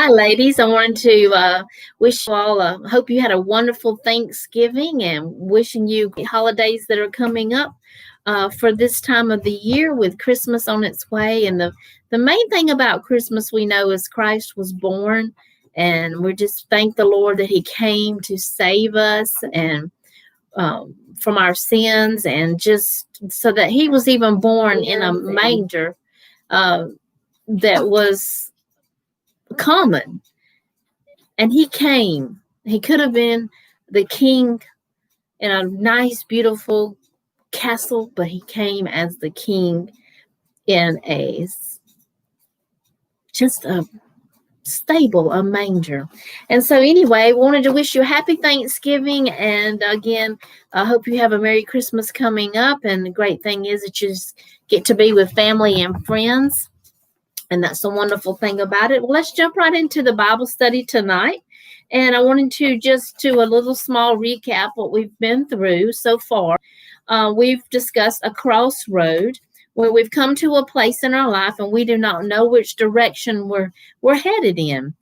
Hi, ladies. I wanted to wish you all, hope you had a wonderful Thanksgiving and wishing you holidays that are coming up for this time of the year with Christmas on its way. And the main thing about Christmas we know is Christ was born. And we just thank the Lord that He came to save us and from our sins, and just so that He was even born in a manger uh, that was common. And He came. He could have been the king in a nice, beautiful castle, but He came as the king in just a stable, a manger. And so anyway, wanted to wish you a happy Thanksgiving. And again, I hope you have a Merry Christmas coming up. And the great thing is that you just get to be with family and friends. And that's the wonderful thing about it. Well, let's jump right into the Bible study tonight. And I wanted to just do a little small recap what we've been through so far. We've discussed a crossroad where we've come to a place in our life and we do not know which direction we're headed in.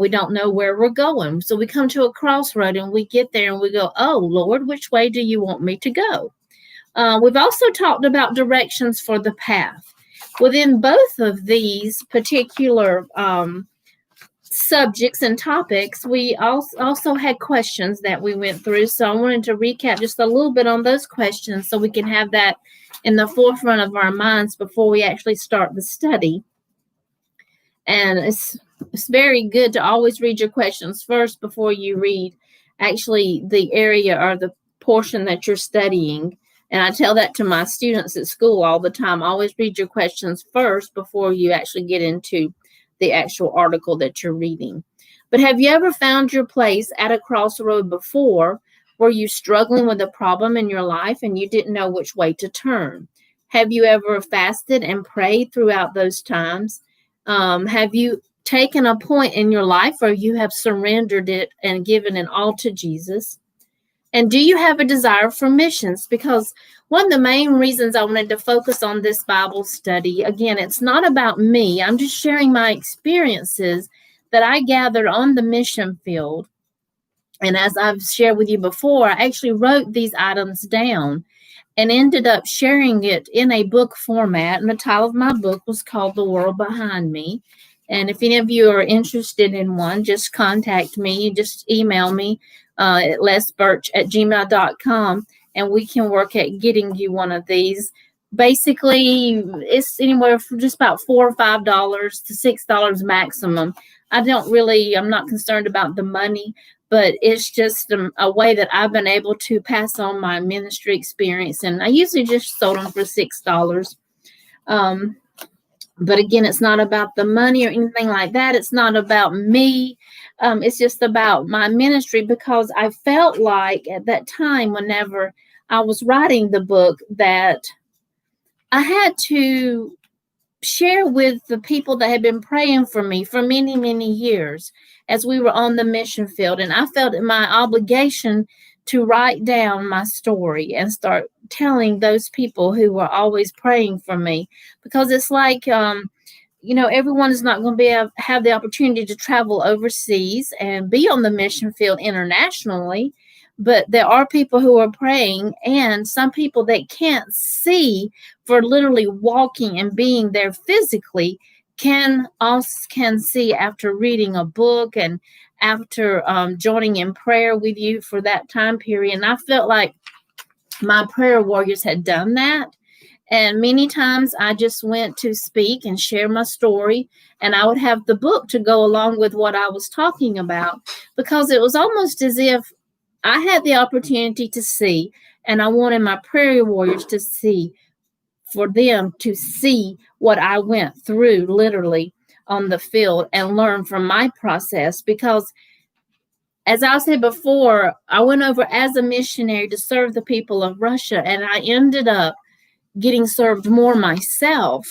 We don't know where we're going. So we come to a crossroad and we get there and we go, oh, Lord, which way do you want me to go? We've also talked about directions for the path. Within both of these particular subjects and topics, we also had questions that we went through. So I wanted to recap just a little bit on those questions so we can have that in the forefront of our minds before we actually start the study. And it's very good to always read your questions first before you read actually the area or the portion that you're studying. And I tell that to my students at school all the time. Always read your questions first before you actually get into the actual article that you're reading. But have you ever found your place at a crossroad before? Were you struggling with a problem in your life and you didn't know which way to turn? Have you ever fasted and prayed throughout those times? Have you taken a point in your life where you have surrendered it and given it all to Jesus? And do you have a desire for missions? Because one of the main reasons I wanted to focus on this Bible study, again, it's not about me. I'm just sharing my experiences that I gathered on the mission field. And as I've shared with you before, I actually wrote these items down and ended up sharing it in a book format. And the title of my book was called The World Behind Me. And if any of you are interested in one, just contact me. Just email me at lesbirch@gmail.com, and we can work at getting you one of these. Basically, it's anywhere from just about $4 or $5 to $6 maximum. I'm not concerned about the money, but it's just a way that I've been able to pass on my ministry experience. And I usually just sold them for $6. But again, it's not about the money or anything like that. It's not about me. It's just about my ministry, because I felt like at that time, whenever I was writing the book, that I had to share with the people that had been praying for me for many, many years as we were on the mission field. And I felt it my obligation to write down my story and start telling those people who were always praying for me, because it's like, everyone is not going to have the opportunity to travel overseas and be on the mission field internationally, but there are people who are praying, and some people that can't see for literally walking and being there physically can see after reading a book and after joining in prayer with you for that time period. And I felt like my prayer warriors had done that. And many times I just went to speak and share my story, and I would have the book to go along with what I was talking about, because it was almost as if I had the opportunity to see, and I wanted my prayer warriors to see, for them to see what I went through literally on the field and learn from my process. Because as I said before, I went over as a missionary to serve the people of Russia, and I ended up getting served more myself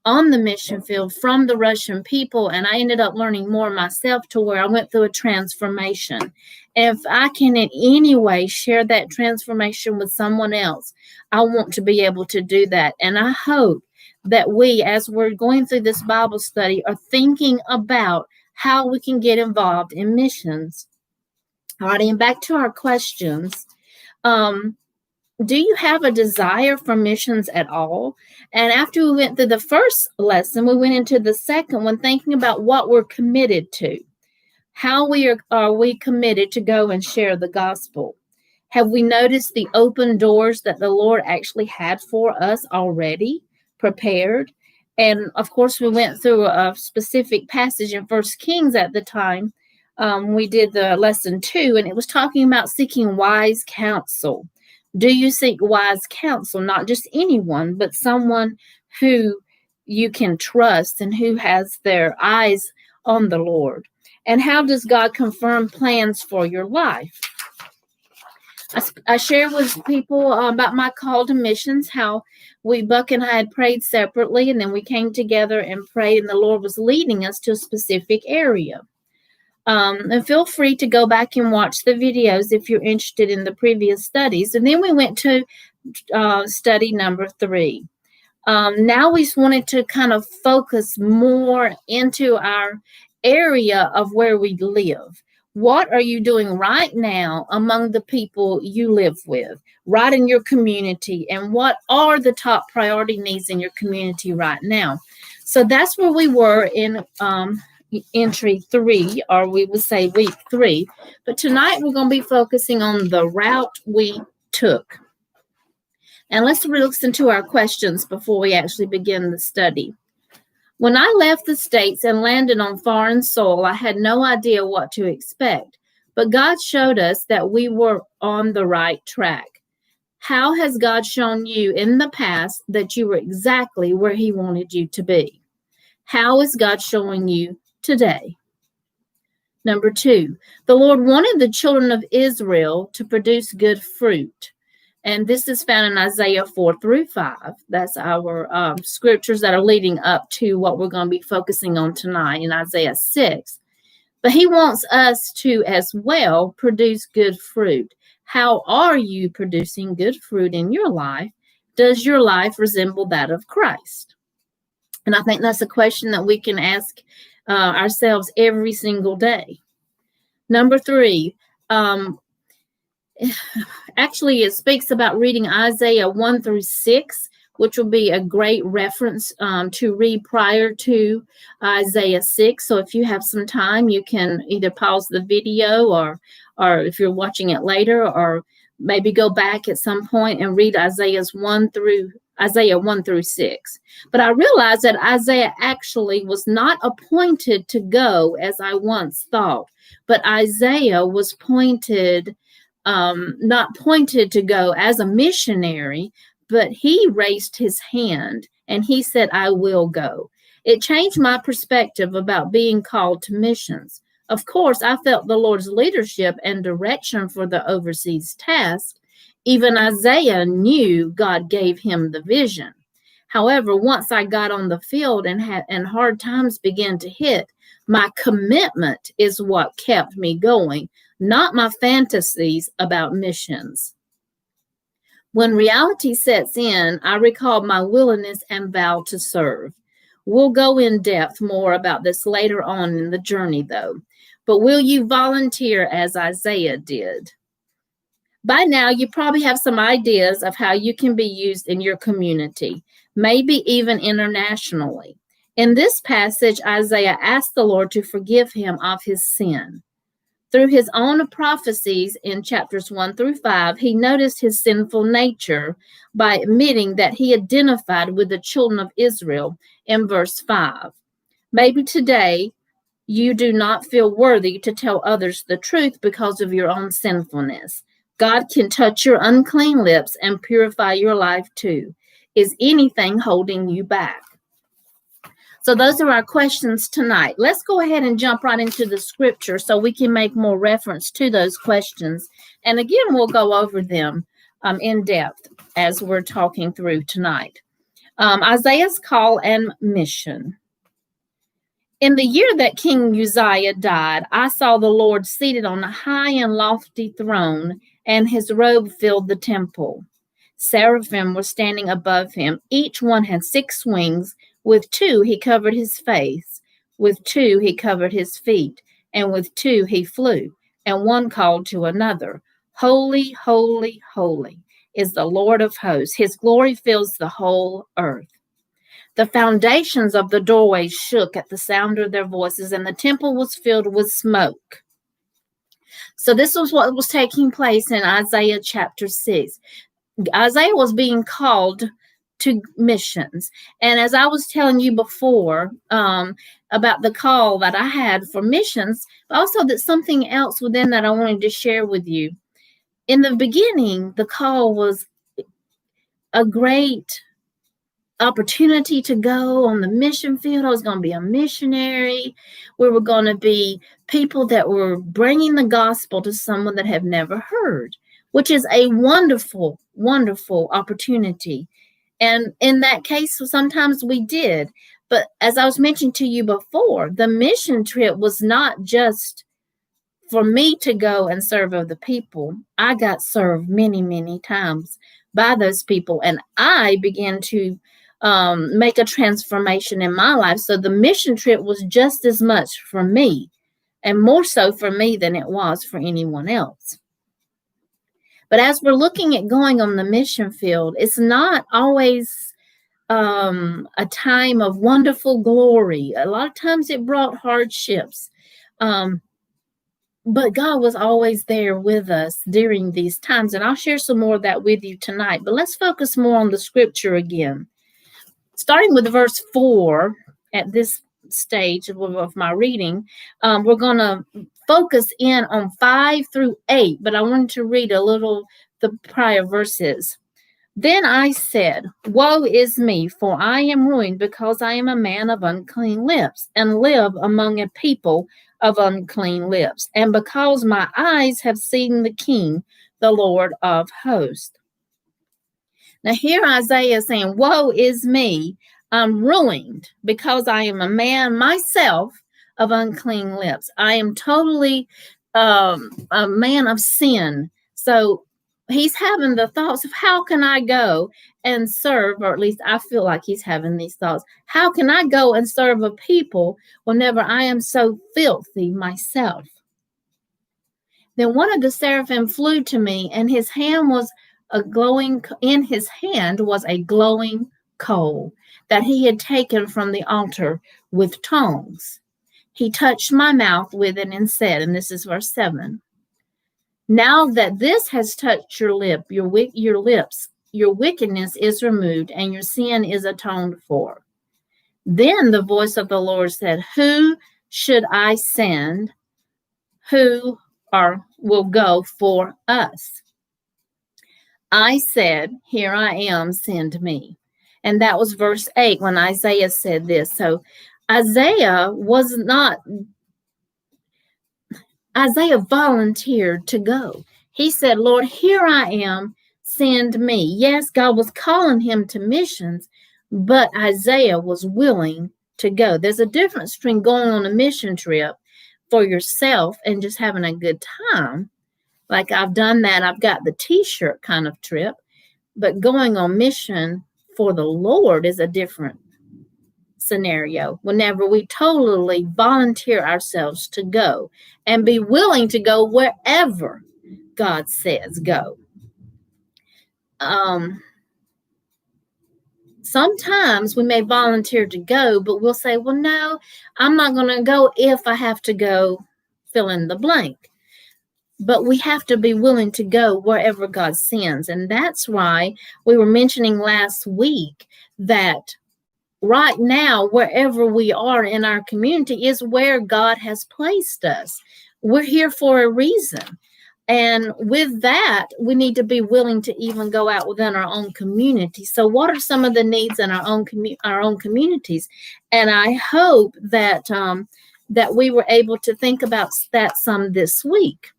on the mission field from the Russian people. And I ended up learning more myself to where I went through a transformation. And if I can in any way share that transformation with someone else, I want to be able to do that. And I hope that we, as we're going through this Bible study, are thinking about how we can get involved in missions. All right, and back to our questions. Do you have a desire for missions at all? And after we went through the first lesson, we went into the second one, thinking about what we're committed to. How are we committed to go and share the gospel? Have we noticed the open doors that the Lord actually had for us already prepared? And of course, we went through a specific passage in First Kings at the time. We did the lesson 2, and it was talking about seeking wise counsel. Do you seek wise counsel? Not just anyone, but someone who you can trust and who has their eyes on the Lord. And how does God confirm plans for your life? I share with people about my call to missions, how Buck and I had prayed separately, and then we came together and prayed, and the Lord was leading us to a specific area. And feel free to go back and watch the videos if you're interested in the previous studies. And then we went to study number 3. Now we just wanted to kind of focus more into our area of where we live. What are you doing right now among the people you live with, right in your community? And what are the top priority needs in your community right now? So that's where we were in entry 3, or we would say week 3. But tonight we're going to be focusing on the route we took. And let's listen to our questions before we actually begin the study. When I left the States and landed on foreign soil, I had no idea what to expect. But God showed us that we were on the right track. How has God shown you in the past that you were exactly where He wanted you to be? How is God showing you today? Number 2, the Lord wanted the children of Israel to produce good fruit. And this is found in Isaiah 4-5. That's our scriptures that are leading up to what we're going to be focusing on tonight in Isaiah 6. But He wants us to as well produce good fruit. How are you producing good fruit in your life? Does your life resemble that of Christ? And I think that's a question that we can ask ourselves every single day. Number 3, actually, it speaks about reading Isaiah 1-6, which will be a great reference to read prior to Isaiah 6. So if you have some time, you can either pause the video or if you're watching it later, or maybe go back at some point and read Isaiah 1-6. But I realized that Isaiah actually was not appointed to go as I once thought, but Isaiah was not pointed to go as a missionary, but he raised his hand and he said, I will go. It changed my perspective about being called to missions. Of course, I felt the Lord's leadership and direction for the overseas task. Even Isaiah knew God gave him the vision. However, once I got on the field and hard times began to hit, my commitment is what kept me going, not my fantasies about missions. When reality sets in, I recall my willingness and vow to serve. We'll go in depth more about this later on in the journey, though. But will you volunteer as Isaiah did? By now, you probably have some ideas of how you can be used in your community, maybe even internationally. In this passage, Isaiah asked the Lord to forgive him of his sin. Through his own prophecies in chapters 1-5, he noticed his sinful nature by admitting that he identified with the children of Israel in verse 5. Maybe today you do not feel worthy to tell others the truth because of your own sinfulness. God can touch your unclean lips and purify your life too. Is anything holding you back? So those are our questions tonight. Let's go ahead and jump right into the scripture so we can make more reference to those questions. And again, we'll go over them in depth as we're talking through tonight. Isaiah's call and mission. In the year that King Uzziah died, I saw the Lord seated on a high and lofty throne, and his robe filled the temple. Seraphim were standing above him. Each one had 6 wings. With 2 he covered his face, With 2 he covered his feet, and with 2 he flew, and one called to another, Holy, holy, holy is the Lord of hosts. His glory fills the whole earth. The foundations of the doorways shook at the sound of their voices, and the temple was filled with smoke. So this was what was taking place in Isaiah chapter 6. Isaiah was being called to missions. And as I was telling you before about the call that I had for missions, but also that something else within that I wanted to share with you. In the beginning, the call was a great opportunity to go on the mission field. I was going to be a missionary. We were going to be people that were bringing the gospel to someone that have never heard, which is a wonderful, wonderful opportunity. And in that case, sometimes we did. But as I was mentioning to you before, the mission trip was not just for me to go and serve other people. I got served many, many times by those people. And I began to make a transformation in my life. So the mission trip was just as much for me, and more so for me than it was for anyone else. But as we're looking at going on the mission field, it's not always a time of wonderful glory. A lot of times it brought hardships. But God was always there with us during these times. And I'll share some more of that with you tonight. But let's focus more on the scripture again. Starting with verse 4 at this stage of my reading, we're going to focus in on 5 through 8, but I wanted to read a little the prior verses. Then I said, Woe is me, for I am ruined, because I am a man of unclean lips, and live among a people of unclean lips, and because my eyes have seen the King, the Lord of hosts. Now here Isaiah is saying, Woe is me, I'm ruined, because I am a man myself of unclean lips. I am totally a man of sin. So he's having the thoughts of how can I go and serve, or at least I feel like he's having these thoughts. How can I go and serve a people whenever I am so filthy myself? Then one of the seraphim flew to me, and his hand was in his hand was a glowing coal that he had taken from the altar with tongs. He touched my mouth with it and said, and this is verse 7, Now that this has touched your lips, your wickedness is removed and your sin is atoned for. Then the voice of the Lord said, Who should I send? Who will go for us? I said, Here I am, send me. And that was verse 8 when Isaiah said this. So Isaiah volunteered to go. He said, Lord, here I am, send me. Yes, God was calling him to missions, but Isaiah was willing to go. There's a difference between going on a mission trip for yourself and just having a good time. Like I've done that. I've got the t-shirt kind of trip, but going on mission for the Lord is a different scenario. Whenever we totally volunteer ourselves to go and be willing to go wherever God says go. Sometimes we may volunteer to go, but we'll say, well, no, I'm not going to go if I have to go fill in the blank. But we have to be willing to go wherever God sends. And that's why we were mentioning last week that right now, wherever we are in our community is where God has placed us. We're here for a reason. And with that, we need to be willing to even go out within our own community. So what are some of the needs in our own communities? And I hope that that we were able to think about that some this week.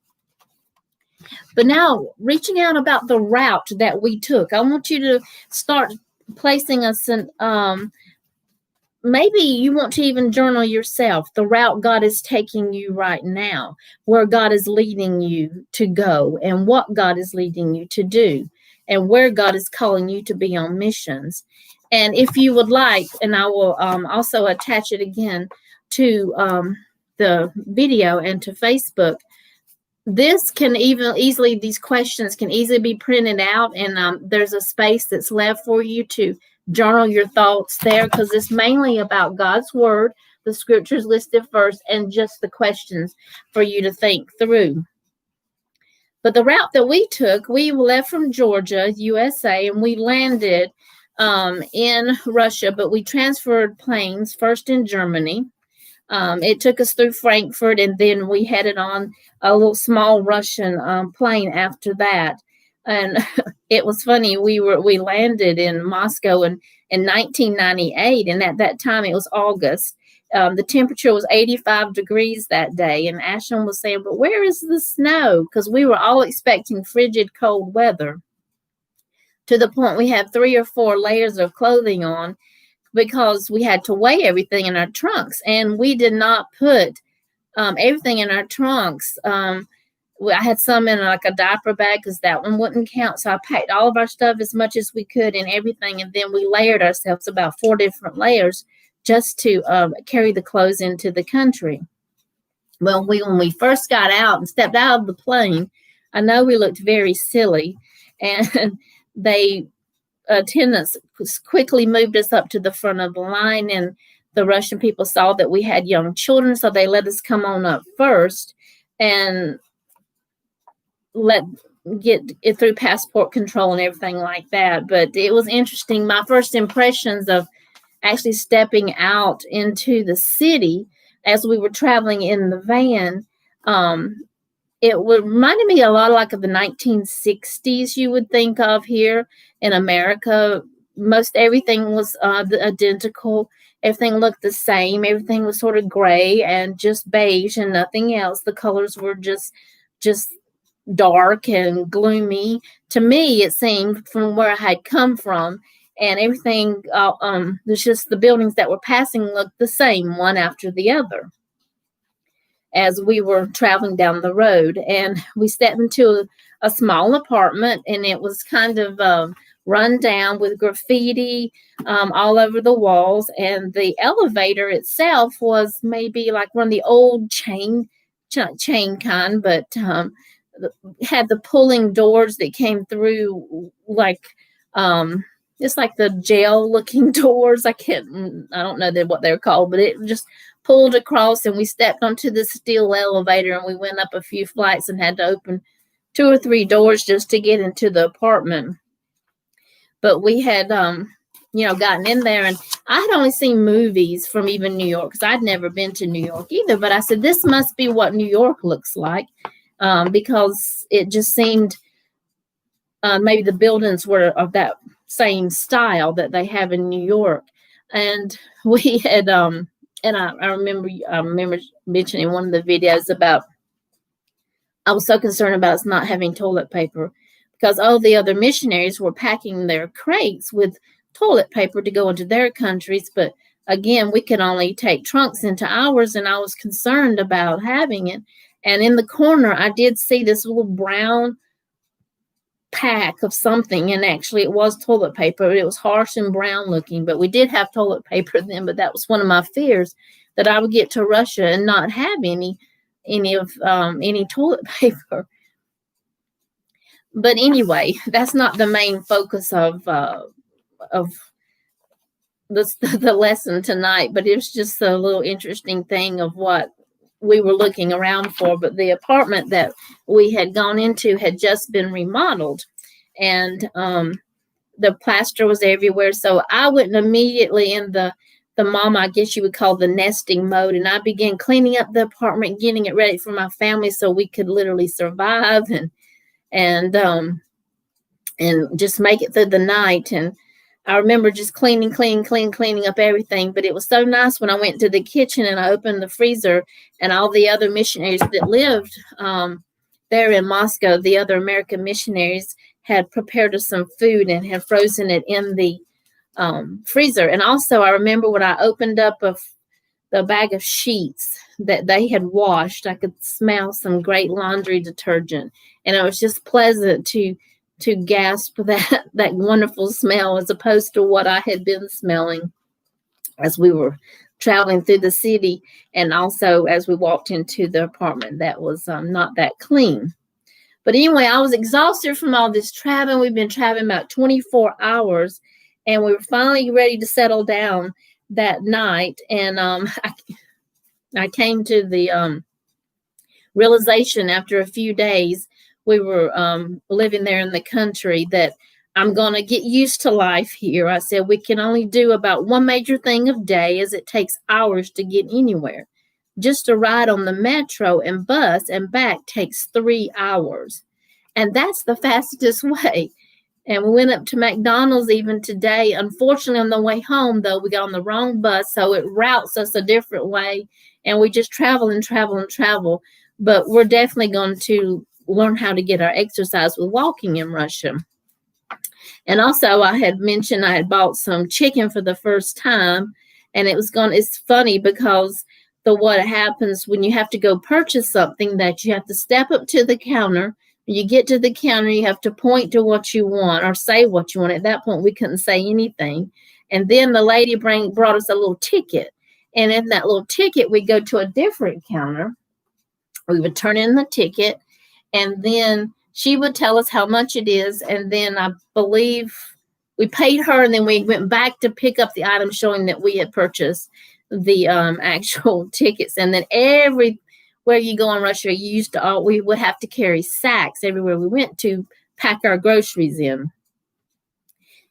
But now, reaching out about the route that we took, I want you to start placing us in, maybe you want to even journal yourself, the route God is taking you right now, where God is leading you to go, and what God is leading you to do, and where God is calling you to be on missions. And if you would like, and I will also attach it again to the video and to Facebook, this can these questions can easily be printed out, and there's a space that's left for you to journal your thoughts there, because it's mainly about God's word, the scriptures listed first, and just the questions for you to think through. But the route that we took, we left from Georgia, USA, and we landed in Russia, but we transferred planes first in Germany. It took us through Frankfurt, and then we headed on a little small Russian plane after that. And it was funny. We landed in Moscow in 1998, and at that time it was August. The temperature was 85 degrees that day, and Ashton was saying, "But where is the snow?" Because we were all expecting frigid cold weather, to the point we had 3 or 4 layers of clothing on, because we had to weigh everything in our trunks, and we did not put everything in our trunks. I had some in like a diaper bag, because that one wouldn't count. So I packed all of our stuff as much as we could in everything, and then we layered ourselves about 4 different layers just to carry the clothes into the country. Well, when we first got out and stepped out of the plane, I know we looked very silly, and attendants quickly moved us up to the front of the line, and the Russian people saw that we had young children, so they let us come on up first and get it through passport control and everything like that. But it was interesting. My first impressions of actually stepping out into the city as we were traveling in the van, it reminded me a lot like of the 1960s you would think of here in America. Most everything was identical. Everything looked the same. Everything was sort of gray and just beige and nothing else. The colors were just dark and gloomy. To me, it seemed, from where I had come from. And everything, there's just the buildings that were passing looked the same, one after the other, as we were traveling down the road. And we stepped into a small apartment, and it was kind of run down with graffiti all over the walls. And the elevator itself was maybe like one of the old chain kind, but had the pulling doors that came through, like it's like the jail looking doors. I don't know what they're called, but it just pulled across, and we stepped onto the steel elevator, and we went up a few flights and had to open 2 or 3 doors just to get into the apartment. But we had, gotten in there, and I had only seen movies from even New York, because I'd never been to New York either. But I said, this must be what New York looks like, because it just seemed maybe the buildings were of that same style that they have in New York. And we had, and I remember mentioning one of the videos about, I was so concerned about us not having toilet paper, because all the other missionaries were packing their crates with toilet paper to go into their countries. But again, we could only take trunks into ours, and I was concerned about having it. And in the corner, I did see this little brown pack of something, and actually it was toilet paper. It was harsh and brown looking, but we did have toilet paper then. But that was one of my fears, that I would get to Russia and not have any toilet paper. But anyway, that's not the main focus of the lesson tonight. But it was just a little interesting thing of what we were looking around for. But the apartment that we had gone into had just been remodeled, and the plaster was everywhere. So I went immediately in the mom, I guess you would call the nesting mode, and I began cleaning up the apartment, getting it ready for my family so we could literally survive and just make it through the night. And I remember just cleaning up everything. But it was so nice when I went to the kitchen and I opened the freezer, and all the other missionaries that lived there in Moscow, the other American missionaries, had prepared us some food and had frozen it in the freezer. And also, I remember when I opened up the bag of sheets that they had washed, I could smell some great laundry detergent. And it was just pleasant to to gasp that wonderful smell as opposed to what I had been smelling as we were traveling through the city, and also as we walked into the apartment that was not that clean. But anyway, I was exhausted from all this traveling. We've been traveling about 24 hours, and we were finally ready to settle down that night. And I came to the realization after a few days, we were living there in the country, that I'm going to get used to life here. I said, we can only do about one major thing a day, as it takes hours to get anywhere. Just a ride on the metro and bus and back takes 3 hours. And that's the fastest way. And we went up to McDonald's even today. Unfortunately, on the way home, though, we got on the wrong bus, so it routes us a different way. And we just travel and travel and travel. But we're definitely going to learn how to get our exercise with walking in Russia. And also, I had mentioned I had bought some chicken for the first time. And it's funny because what happens when you have to go purchase something, that you have to step up to the counter. When you get to the counter, you have to point to what you want or say what you want. At that point, we couldn't say anything. And then the lady brought us a little ticket. And in that little ticket, we go to a different counter. We would turn in the ticket, and then she would tell us how much it is. And then I believe we paid her, and then we went back to pick up the item showing that we had purchased the actual tickets. And then everywhere you go in Russia, we would have to carry sacks everywhere we went to pack our groceries in.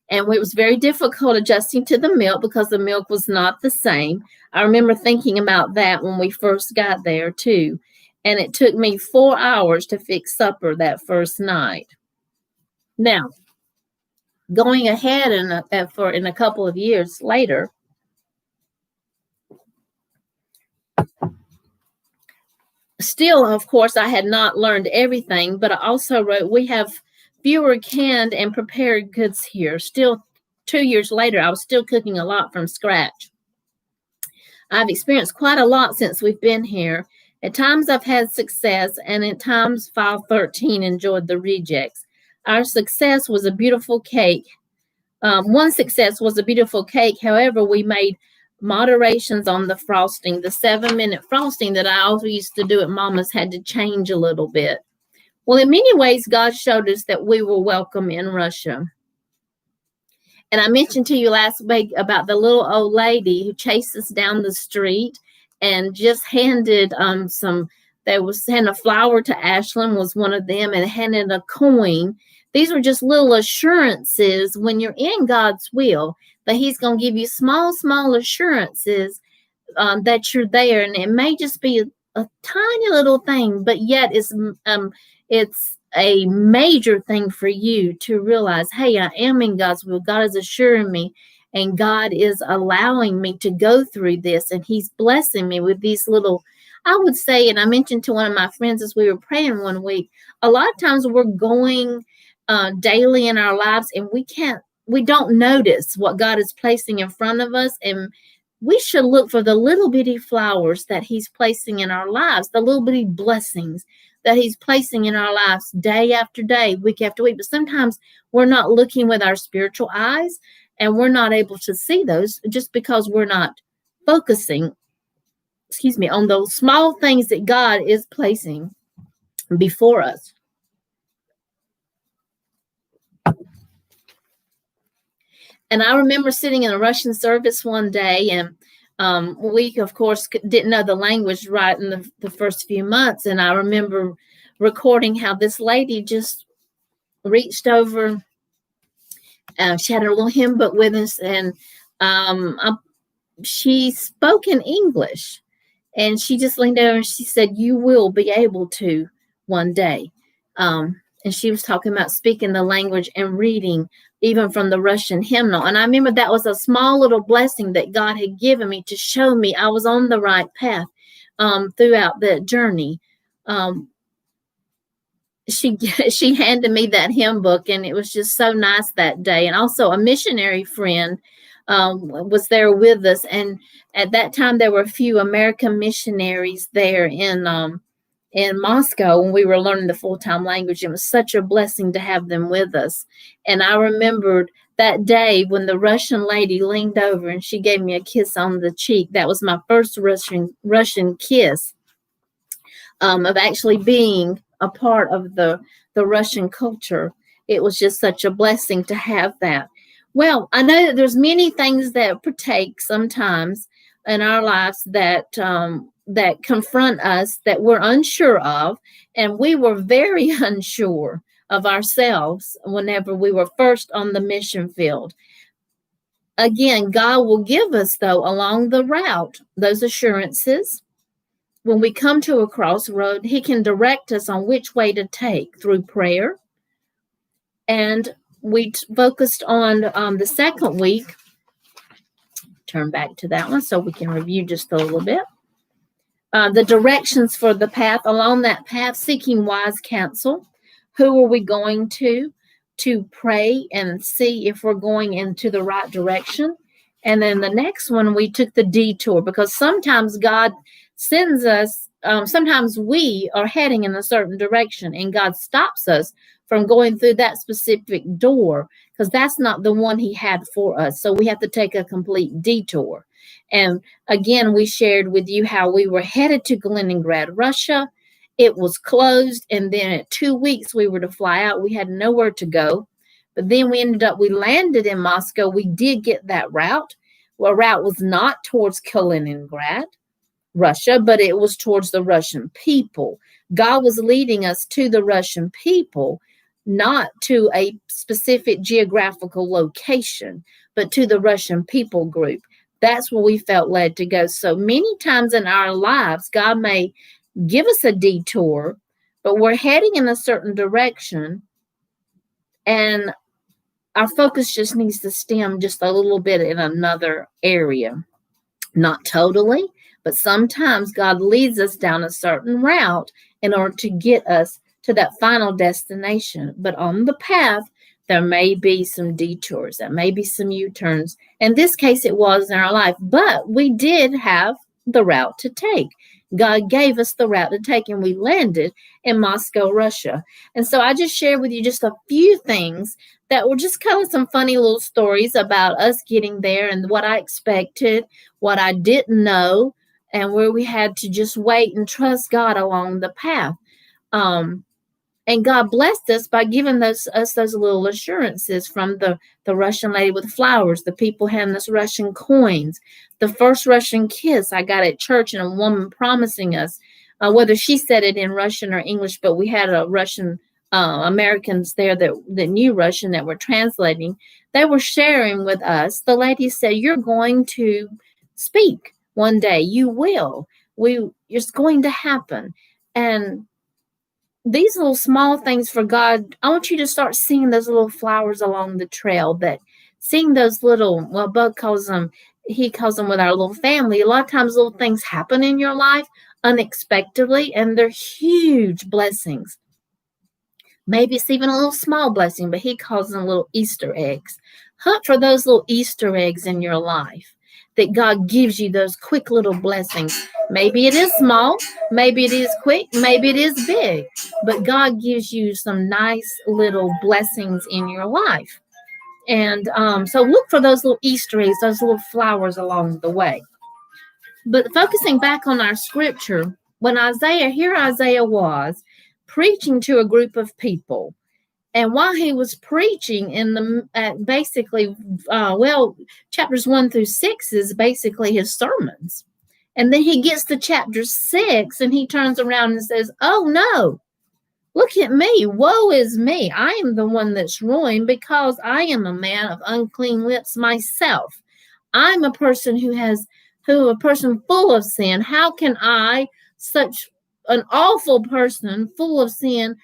And it was very difficult adjusting to the milk because the milk was not the same. I remember thinking about that when we first got there too. And it took me 4 hours to fix supper that first night. Now, going ahead in a couple of years later, still, of course, I had not learned everything, but I also wrote, we have fewer canned and prepared goods here. Still, 2 years later, I was still cooking a lot from scratch. I've experienced quite a lot since we've been here. At times, I've had success, and at times, File 13 enjoyed the rejects. Our success was a beautiful cake. One success was a beautiful cake. However, we made moderations on the frosting. The 7-minute frosting that I always used to do at Mama's had to change a little bit. Well, in many ways, God showed us that we were welcome in Russia. And I mentioned to you last week about the little old lady who chased us down the street and just handed handed a flower to Ashlyn, was one of them, and handed a coin. These were just little assurances when you're in God's will, that he's going to give you small assurances that you're there. And it may just be a tiny little thing, but yet it's a major thing for you to realize, hey, I am in God's will. God is assuring me, and God is allowing me to go through this, and he's blessing me with these little, I would say, and I mentioned to one of my friends as we were praying one week, a lot of times we're going daily in our lives, and we don't notice what God is placing in front of us. And we should look for the little bitty flowers that he's placing in our lives, the little bitty blessings that he's placing in our lives day after day, week after week. But sometimes we're not looking with our spiritual eyes, and we're not able to see those just because we're not focusing, on those small things that God is placing before us. And I remember sitting in a Russian service one day, and we, of course, didn't know the language right in the first few months. And I remember recording how this lady just reached over. She had her little hymn book with us, and she spoke in English. And she just leaned over and she said, "You will be able to one day." And she was talking about speaking the language and reading even from the Russian hymnal. And I remember that was a small little blessing that God had given me to show me I was on the right path throughout the journey. She handed me that hymn book, and it was just so nice that day. And also a missionary friend was there with us. And at that time, there were a few American missionaries there in in Moscow when we were learning the full-time language. It was such a blessing to have them with us. And I remembered that day when the Russian lady leaned over and she gave me a kiss on the cheek. That was my first Russian kiss, of actually being a part of the Russian culture. It was just such a blessing to have that. Well, I know that there's many things that partake sometimes in our lives that that confront us that we're unsure of, and we were very unsure of ourselves whenever we were first on the mission field. Again, God will give us, though, along the route, those assurances. When we come to a crossroad, He can direct us on which way to take through prayer. And we focused on the second week. Turn back to that one so we can review just a little bit. The directions for the path, along that path, seeking wise counsel. Who are we going to pray and see if we're going into the right direction? And then the next one, we took the detour, because sometimes God sends us, sometimes we are heading in a certain direction and God stops us from going through that specific door because that's not the one He had for us. So we have to take a complete detour. And again, we shared with you how we were headed to Kaliningrad, Russia. It was closed. And then at 2 weeks, we were to fly out. We had nowhere to go. But then we landed in Moscow. We did get that route. Well, route was not towards Kaliningrad, Russia, but it was towards the Russian people. God was leading us to the Russian people, not to a specific geographical location, but to the Russian people group. That's where we felt led to go. So many times in our lives, God may give us a detour, but we're heading in a certain direction, and our focus just needs to stem just a little bit in another area. Not totally, but sometimes God leads us down a certain route in order to get us to that final destination. But on the path, there may be some detours. There may be some U-turns. In this case, it was in our life. But we did have the route to take. God gave us the route to take, and we landed in Moscow, Russia. And so I just shared with you just a few things that were just kind of some funny little stories about us getting there and what I expected, what I didn't know, and where we had to just wait and trust God along the path. And God blessed us by giving us those little assurances from the Russian lady with flowers, the people handing us Russian coins, the first Russian kiss I got at church, and a woman promising us, whether she said it in Russian or English, but we had a Russian Americans there that knew Russian that were translating. They were sharing with us. The lady said, "You're going to speak one day. You will. It's going to happen." And these little small things for God, I want you to start seeing those little flowers along the trail, that seeing those little, well, Bud calls them, he calls them with our little family. A lot of times little things happen in your life unexpectedly, and they're huge blessings. Maybe it's even a little small blessing, but he calls them little Easter eggs. Hunt for those little Easter eggs in your life, that God gives you those quick little blessings. Maybe it is small, maybe it is quick, maybe it is big, but God gives you some nice little blessings in your life. And so look for those little Easter eggs, those little flowers along the way. But focusing back on our scripture, when Isaiah was preaching to a group of people. And while he was preaching chapters 1 through 6 is basically his sermons. And then he gets to chapter 6 and he turns around and says, "Oh no, look at me. Woe is me. I am the one that's ruined because I am a man of unclean lips myself. I'm a person a person full of sin. How can I, such an awful person full of sin,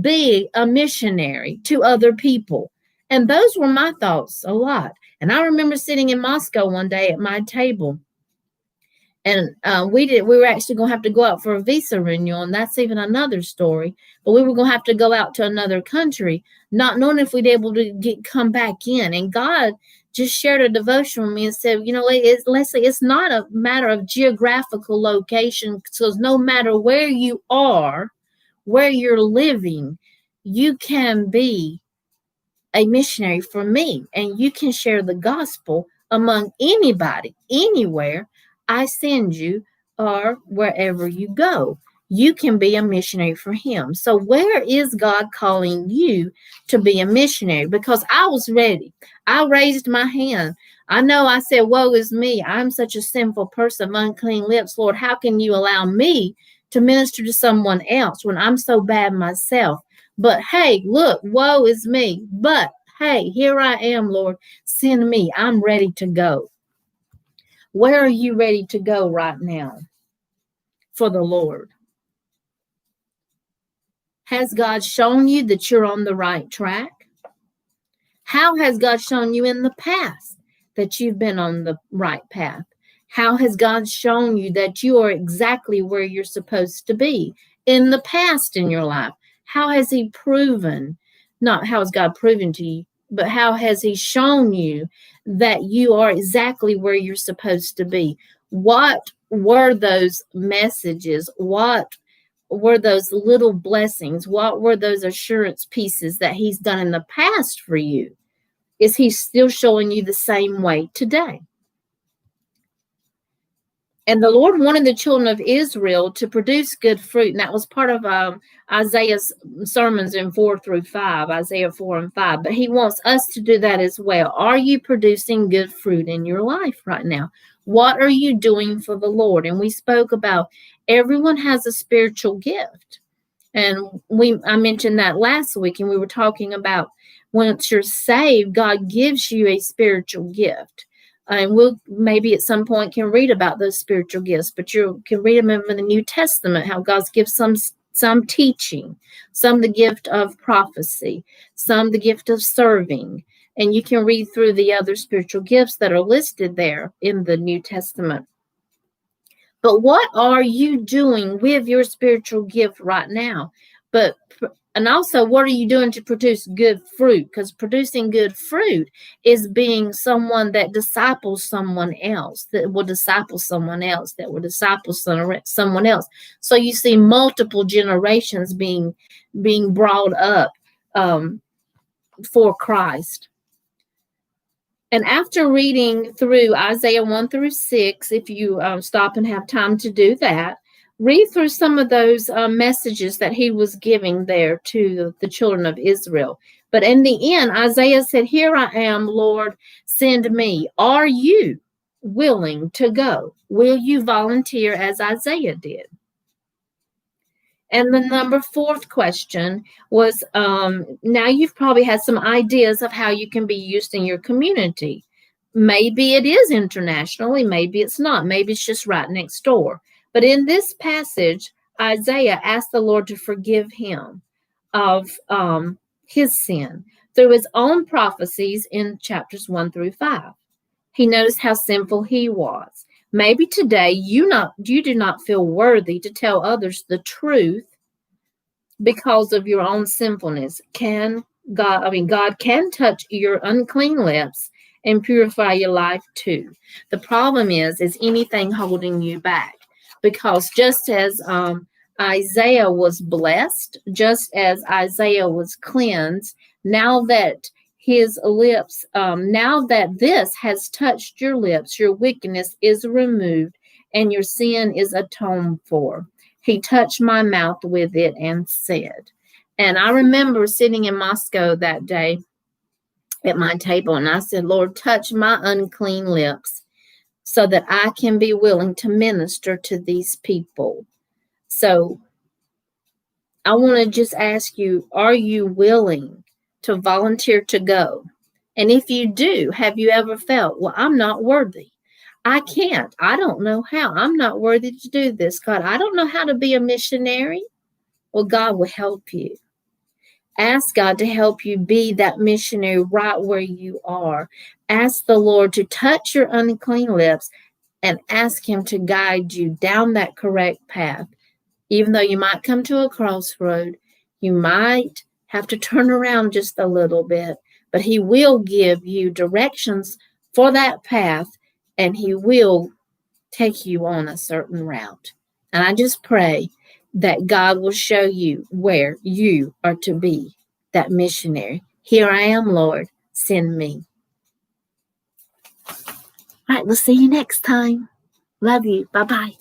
be a missionary to other people?" And those were my thoughts a lot. And I remember sitting in Moscow one day at my table, And we were actually going to have to go out for a visa renewal, and that's even another story. But we were going to have to go out to another country, not knowing if we'd be able to come back in. And God just shared a devotion with me and said, Leslie, it's not a matter of geographical location, because no matter where you are, where you're living, you can be a missionary for me, and you can share the gospel among anybody, anywhere I send you, or wherever you go. You can be a missionary for him. So where is God calling you to be a missionary? Because I was ready. I raised my hand. I know I said, woe is me. I'm such a sinful person, unclean lips. Lord, how can you allow me to minister to someone else when I'm so bad myself? But hey, look, woe is me. But hey, here I am, Lord. Send me. I'm ready to go. Where are you ready to go right now for the Lord? Has God shown you that you're on the right track? How has God shown you in the past that you've been on the right path? How has God shown you that you are exactly where you're supposed to be in the past in your life? How has he proven, not how has God proven to you, but how has he shown you that you are exactly where you're supposed to be? What were those messages? What were those little blessings? What were those assurance pieces that he's done in the past for you? Is he still showing you the same way today? And the Lord wanted the children of Israel to produce good fruit. And that was part of Isaiah's sermons in 4-5, Isaiah 4 and 5. But he wants us to do that as well. Are you producing good fruit in your life right now? What are you doing for the Lord? And we spoke about everyone has a spiritual gift. And I mentioned that last week, and we were talking about once you're saved, God gives you a spiritual gift. And we'll maybe at some point can read about those spiritual gifts, but you can read them in the New Testament, how God gives some teaching, some the gift of prophecy, some the gift of serving. And you can read through the other spiritual gifts that are listed there in the New Testament. But what are you doing with your spiritual gift right now? And also, what are you doing to produce good fruit? Because producing good fruit is being someone that disciples someone else, that will disciple someone else, that will disciple someone else. So you see multiple generations being brought up for Christ. And after reading through Isaiah 1-6, if you stop and have time to do that, read through some of those messages that he was giving there to the children of Israel. But in the end, Isaiah said, here I am, Lord, send me. Are you willing to go? Will you volunteer as Isaiah did? And the fourth question was, now you've probably had some ideas of how you can be used in your community. Maybe it is internationally, maybe it's not. Maybe it's just right next door. But in this passage, Isaiah asked the Lord to forgive him of his sin through his own prophecies in chapters 1-5. He noticed how sinful he was. Maybe today you do not feel worthy to tell others the truth because of your own sinfulness. God can touch your unclean lips and purify your life too. The problem is anything holding you back. Because just as Isaiah was blessed, just as Isaiah was cleansed, now that his lips, now that this has touched your lips, your wickedness is removed and your sin is atoned for. He touched my mouth with it and said. And I remember sitting in Moscow that day at my table, and I said, Lord, touch my unclean lips so that I can be willing to minister to these people. So I want to just ask you, are you willing to volunteer to go? And if you do, have you ever felt, well, I'm not worthy. I can't. I don't know how. I'm not worthy to do this. God, I don't know how to be a missionary. Well, God will help you. Ask God to help you be that missionary right where you are. Ask the Lord to touch your unclean lips and ask Him to guide you down that correct path. Even though you might come to a crossroad, you might have to turn around just a little bit, but He will give you directions for that path, and He will take you on a certain route. And I just pray that God will show you where you are to be that missionary. Here I am, Lord, send me. All right, we'll see you next time. Love you. Bye-bye.